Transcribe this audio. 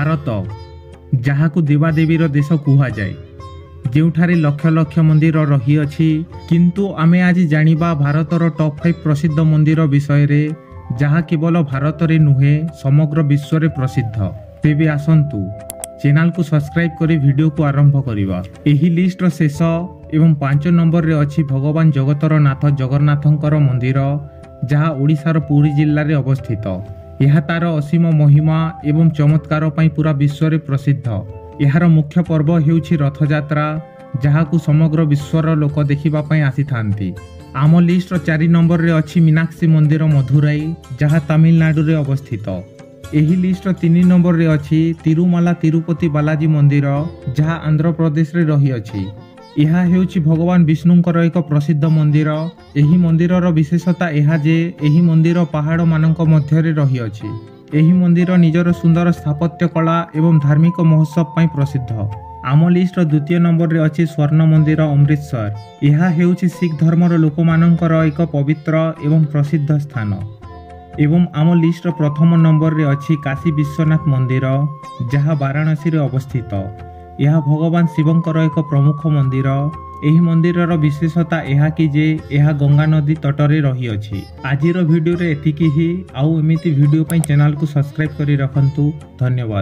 भारत जहाकू देवादेवीर देश कुहाଯାଏ ଯେଉଁଠାରେ ଲକ୍ଷ ଲକ୍ଷ ମନ୍ଦିର ରହିଅଛି କିନ୍ତୁ ଆମେ ଆଜି ଜାଣିବା ଭାରତର ଟପ୍ 5 ପ୍ରସିଦ୍ଧ ମନ୍ଦିର ବିଷୟରେ ଯାହା କେବଳ ଭାରତରେ ନୁହେଁ ସମଗ୍ର ବିଶ୍ୱରେ ପ୍ରସିଦ୍ଧ। ତେବେ ଆସନ୍ତୁ ଚ୍ୟାନେଲକୁ ସବସ୍କ୍ରାଇବ କରି ଭିଡ଼ିଓକୁ ଆରମ୍ଭ କରିବା। ଏହି ଲିଷ୍ଟର ଶେଷ ଏବଂ 5 ନମ୍ବରରେ ଅଛି ଭଗବାନ ଜଗତର ନାଥ ଜଗନ୍ନାଥଙ୍କର ମନ୍ଦିର ଯାହା ଓଡ଼ିଶାର ପୁରୀ ଜିଲ୍ଲାରେ ଅବସ୍ଥିତ। ଏହା ତାର ଅସୀମ ମହିମା ଏବଂ ଚମତ୍କାର ପାଇଁ ପୁରା ବିଶ୍ୱରେ ପ୍ରସିଦ୍ଧ। ଏହାର ମୁଖ୍ୟ ପର୍ବ ହେଉଛି ରଥଯାତ୍ରା ଯାହାକୁ ସମଗ୍ର ବିଶ୍ୱର ଲୋକ ଦେଖିବା ପାଇଁ ଆସିଥାନ୍ତି। ଆମ ଲିଷ୍ଟର 4 ନମ୍ବରରେ ଅଛି ମୀନାକ୍ଷୀ ମନ୍ଦିର ମଧୁରାଇ ଯାହା ତାମିଲନାଡୁରେ ଅବସ୍ଥିତ। ଏହି ଲିଷ୍ଟର 3 ନମ୍ବରରେ ଅଛି ତିରୁମାଲା ତିରୁପତି ବାଲାଜୀ ମନ୍ଦିର ଯାହା ଆନ୍ଧ୍ରପ୍ରଦେଶରେ ରହିଅଛି। ଏହା ହେଉଛି ଭଗବାନ ବିଷ୍ଣୁଙ୍କର ଏକ ପ୍ରସିଦ୍ଧ ମନ୍ଦିର। ଏହି ମନ୍ଦିରର ବିଶେଷତା ଏହା ଯେ ଏହି ମନ୍ଦିର ପାହାଡ଼ମାନଙ୍କ ମଧ୍ୟରେ ରହିଅଛି। ଏହି ମନ୍ଦିର ନିଜର ସୁନ୍ଦର ସ୍ଥାପତ୍ୟ କଳା ଏବଂ ଧାର୍ମିକ ମହୋତ୍ସବ ପାଇଁ ପ୍ରସିଦ୍ଧ। ଆମ ଲିଷ୍ଟର 2ୟ ନମ୍ବରରେ ଅଛି ସ୍ୱର୍ଣ୍ଣ ମନ୍ଦିର ଅମୃତସର। ଏହା ହେଉଛି ଶିଖ ଧର୍ମର ଲୋକମାନଙ୍କର ଏକ ପବିତ୍ର ଏବଂ ପ୍ରସିଦ୍ଧ ସ୍ଥାନ। ଏବଂ ଆମ ଲିଷ୍ଟର 1ମ ନମ୍ବରରେ ଅଛି କାଶୀ ବିଶ୍ୱନାଥ ମନ୍ଦିର ଯାହା ବାରାଣସୀରେ ଅବସ୍ଥିତ। ଏହା ଭଗବାନ ଶିବଙ୍କର ଏକ ପ୍ରମୁଖ ମନ୍ଦିର। ଏହି ମନ୍ଦିରର ବିଶେଷତା ଏହା କି ଯେ ଏହା ଗଙ୍ଗା ନଦୀ ତଟରେ ରହିଅଛି। ଆଜିର ଭିଡ଼ିଓରେ ଏତିକି ହିଁ। ଆଉ ଏମିତି ଭିଡ଼ିଓ ପାଇଁ ଚ୍ୟାନେଲକୁ ସବସ୍କ୍ରାଇବ କରି ରଖନ୍ତୁ। ଧନ୍ୟବାଦ।